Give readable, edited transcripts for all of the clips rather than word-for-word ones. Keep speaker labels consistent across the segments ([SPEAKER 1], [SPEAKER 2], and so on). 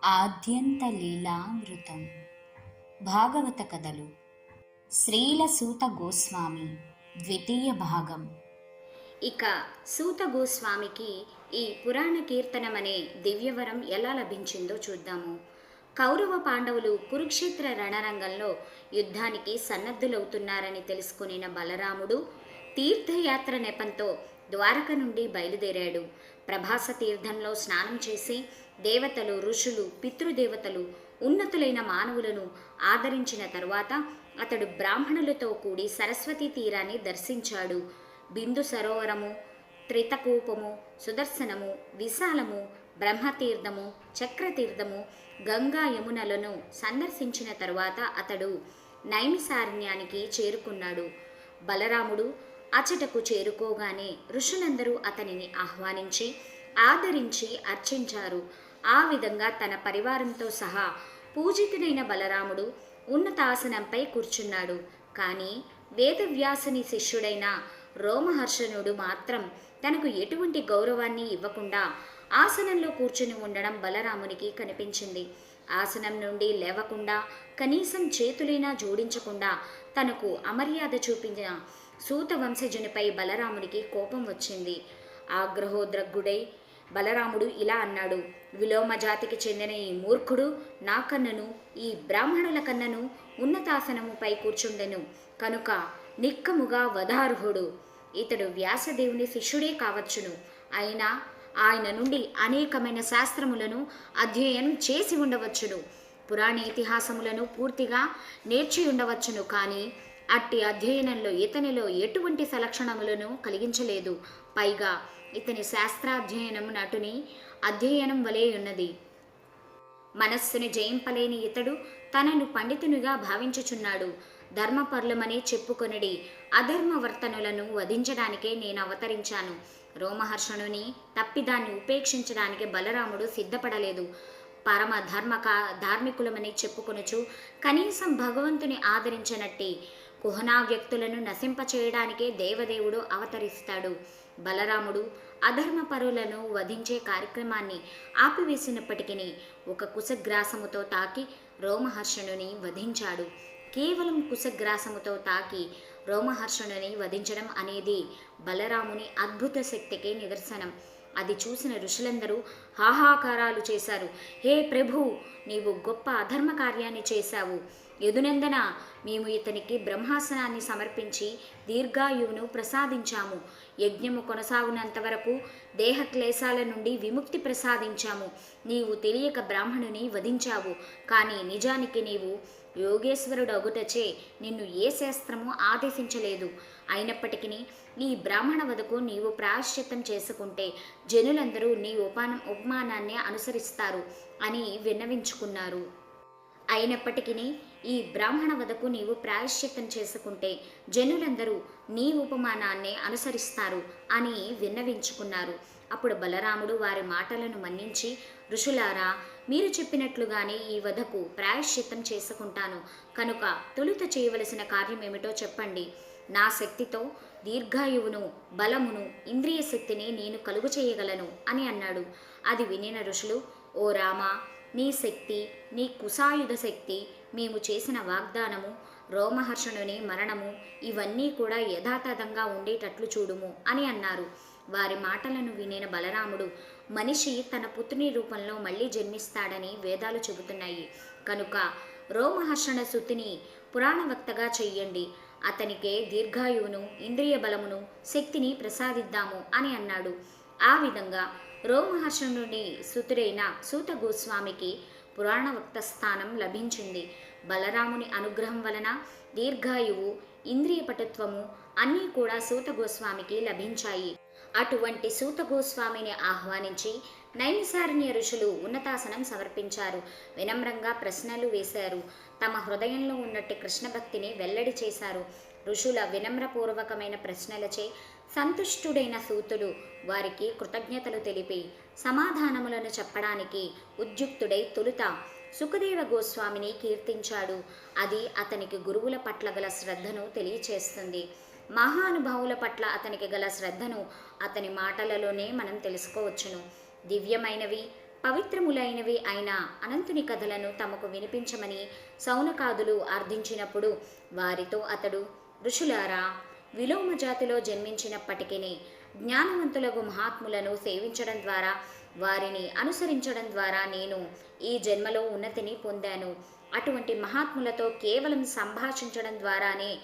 [SPEAKER 1] ఆద్యంత లీలామృతం. భాగవత కథలు శ్రీల సూత గోస్వామి ద్వితీయ భాగం.
[SPEAKER 2] ఇక సూత గోస్వామికి ఈ పురాణ కీర్తనం అనే దివ్యవరం ఎలా లభించిందో చూద్దాము. కౌరవ పాండవులు కురుక్షేత్ర రణరంగంలో యుద్ధానికి సన్నద్ధులవుతున్నారని తెలుసుకునిన బలరాముడు తీర్థయాత్ర నెపంతో ద్వారక నుండి బయలుదేరాడు. ప్రభాస తీర్థంలో స్నానం చేసి దేవతలు, ఋషులు, పితృదేవతలు, ఉన్నతులైన మానవులను ఆదరించిన తరువాత అతడు బ్రాహ్మణులతో కూడి సరస్వతీ తీరాన్ని దర్శించాడు. బిందు సరోవరము, త్రితకూపము, సుదర్శనము, విశాలము, బ్రహ్మతీర్థము, చక్రతీర్థము, గంగా యమునలను సందర్శించిన తరువాత అతడు నైమిసారణ్యానికి చేరుకున్నాడు. బలరాముడు అచటకు చేరుకోగానే ఋషులందరూ అతనిని ఆహ్వానించి ఆదరించి అర్చించారు. ఆ విధంగా తన పరివారంతో సహా పూజితుడైన బలరాముడు ఉన్నతాసనంపై కూర్చున్నాడు. కానీ వేదవ్యాసుని శిష్యుడైన రోమహర్షణుడు మాత్రం తనకు ఎటువంటి గౌరవాన్ని ఇవ్వకుండా ఆసనంలో కూర్చుని ఉండడం బలరామునికి కనిపించింది. ఆసనం నుండి లేవకుండా, కనీసం చేతులైనా జోడించకుండా తనకు అమర్యాద చూపించిన సూత వంశజునిపై బలరామునికి కోపం వచ్చింది. ఆగ్రహోద్రగ్గుడై బలరాముడు ఇలా అన్నాడు: విలోమ జాతికి చెందిన ఈ మూర్ఖుడు నా కన్నను, ఈ బ్రాహ్మణుల కన్నను ఉన్నతాసనముపై కూర్చుండెను కనుక నిక్కముగా వధార్హుడు. ఇతడు వ్యాసదేవుని శిష్యుడే కావచ్చును. అయినా ఆయన నుండి అనేకమైన శాస్త్రములను అధ్యయనం చేసి ఉండవచ్చును, పురాణ ఇతిహాసములను పూర్తిగా నేర్చి ఉండవచ్చును. కానీ అట్టి అధ్యయనంలో ఇతనిలో ఎటువంటి సలక్షణములను కలిగించలేదు. పైగా ఇతని శాస్త్రాధ్యయనం నటుని అధ్యయనం వలె ఉన్నది. మనస్సును జయింపలేని ఇతడు తనను పండితునిగా భావించుచున్నాడు. ధర్మపరులమని చెప్పుకొనిడి అధర్మవర్తనులను వధించడానికే నేను అవతరించాను. రోమహర్షణుని తప్పిదాన్ని ఉపేక్షించడానికి బలరాముడు సిద్ధపడలేదు. పరమ ధార్మికులమని చెప్పుకొనుచు కనీసం భగవంతుని ఆదరించనట్టి కుహనా వ్యక్తులను నశింపచేయడానికే దేవదేవుడు అవతరిస్తాడు. బలరాముడు అధర్మపరులను వధించే కార్యక్రమాన్ని ఆపివేసినప్పటికీ ఒక కుశగ్రాసముతో తాకి రోమహర్షణుని వధించాడు. కేవలం కుశగ్రాసముతో తాకి రోమహర్షణుని వధించడం అనేది బలరాముని అద్భుత శక్తికి నిదర్శనం. అది చూసిన ఋషులందరూ హాహాకారాలు చేశారు. హే ప్రభు, నీవు గొప్ప అధర్మ కార్యాన్ని చేశావు. ఎదునందన మేము ఇతనికి బ్రహ్మాసనాన్ని సమర్పించి దీర్ఘాయువును ప్రసాదించాము. యజ్ఞము కొనసాగునంత వరకు దేహక్లేశాల నుండి విముక్తి ప్రసాదించాము. నీవు తెలియక బ్రాహ్మణుని వధించావు. కానీ నిజానికి నీవు యోగేశ్వరుడు అగుటచే నిన్ను ఏ శాస్త్రము ఆదేశించలేదు. అయినప్పటికీ ఈ బ్రాహ్మణ వధకు నీవు ప్రాయశ్చిత్తం చేసుకుంటే జనులందరూ నీ ఉపమానాన్ని అనుసరిస్తారు అని విన్నవించుకున్నారు. అయినప్పటికీ ఈ బ్రాహ్మణ వధకు నీవు ప్రాయశ్చిత్తం చేసుకుంటే జనులందరూ నీ ఉపమానాన్నే అనుసరిస్తారు అని విన్నవించుకున్నారు. అప్పుడు బలరాముడు వారి మాటలను మన్నించి, ఋషులారా, మీరు చెప్పినట్లుగానే ఈ వధకు ప్రాయశ్చిత్తం చేసుకుంటాను. కనుక తొలుత చేయవలసిన కార్యమేమిటో చెప్పండి. నా శక్తితో దీర్ఘాయువును, బలమును, ఇంద్రియ శక్తిని నేను కలుగు చేయగలను అని అన్నాడు. అది వినిన ఋషులు, ఓ రామా, నీ శక్తి, నీ కుశాయుధ శక్తి, మేము చేసిన వాగ్దానము, రోమహర్షణుని మరణము ఇవన్నీ కూడా యథాతథంగా ఉండేటట్లు చూడుము అని అన్నారు. వారి మాటలను వినిన బలరాముడు, మనిషి తన పుత్రుని రూపంలో మళ్ళీ జన్మిస్తాడని వేదాలు చెబుతున్నాయి. కనుక రోమహర్షణ సుతిని పురాణవక్తగా చెయ్యండి. అతనికే దీర్ఘాయువును, ఇంద్రియ బలమును, శక్తిని ప్రసాదిద్దాము అని అన్నాడు. ఆ విధంగా రోమహర్షణుని సుతుడైన సూత గోస్వామికి పురాణవక్త స్థానం లభించింది. బలరాముని అనుగ్రహం వలన దీర్ఘాయువు, ఇంద్రియ పటుత్వము అన్నీ కూడా సూత గోస్వామికి లభించాయి. అటువంటి సూత గోస్వామిని ఆహ్వానించి నైమిసారణ్య ఋషులు ఉన్నతాసనం సమర్పించారు. వినమ్రంగా ప్రశ్నలు వేశారు. తమ హృదయంలో ఉన్నట్టు కృష్ణ భక్తిని వెల్లడి చేశారు. ఋషుల వినమ్రపూర్వకమైన ప్రశ్నలచే సంతుష్టుడైన సూతుడు వారికి కృతజ్ఞతలు తెలిపి సమాధానములను చెప్పడానికి ఉద్యుక్తుడై తొలుత సుఖదేవ గోస్వామిని కీర్తించాడు. అది అతనికి గురువుల పట్ల గల శ్రద్ధను తెలియచేస్తుంది. మహానుభావుల పట్ల అతనికి గల శ్రద్ధను అతని మాటలలోనే మనం తెలుసుకోవచ్చును. దివ్యమైనవి, పవిత్రములైనవి అయిన అనంతుని కథలను తమకు వినిపించమని సౌనకాదులు అర్థించినప్పుడు వారితో అతడు, ఋషులారా, విలోమ జాతిలో జన్మించినప్పటికీ జ్ఞానవంతులకు మహాత్ములను సేవించడం ద్వారా వారిని అనుసరించడం ద్వారా నేను ఈ జన్మలో ఉన్నతిని పొందాను. అటువంటి మహాత్ములతో కేవలం సంభాషించడం ద్వారానే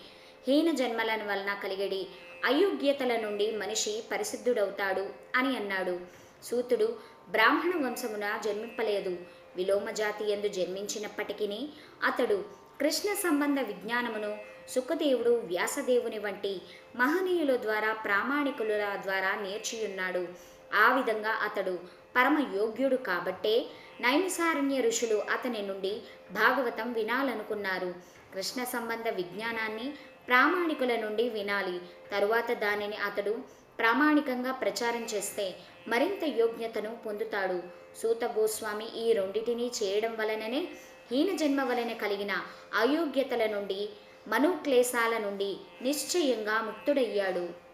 [SPEAKER 2] హీన జన్మల వలన కలిగడి అయోగ్యతల నుండి మనిషి పరిశుద్ధుడవుతాడు అని అన్నాడు. సూతుడు బ్రాహ్మణ వంశమున జన్మింపలేదు. విలోమజాతి యందు జన్మించినప్పటికీ అతడు కృష్ణ సంబంధ విజ్ఞానమును సుఖదేవుడు, వ్యాసదేవుని వంటి మహనీయుల ద్వారా, ప్రామాణికుల ద్వారా నేర్చియున్నాడు. ఆ విధంగా అతడు పరమ యోగ్యుడు కాబట్టే నైమిసారణ్య ఋషులు అతని నుండి భాగవతం వినాలనుకున్నారు. కృష్ణ సంబంధ విజ్ఞానాన్ని ప్రామాణికుల నుండి వినాలి. తరువాత దానిని అతడు ప్రామాణికంగా ప్రచారం చేస్తే మరింత యోగ్యతను పొందుతాడు. సూత గోస్వామి ఈ రెండిటినీ చేయడం వలననే హీన జన్మ వలన కలిగిన అయోగ్యతల నుండి, మనోక్లేశాల నుండి నిశ్చయంగా ముక్తుడయ్యాడు.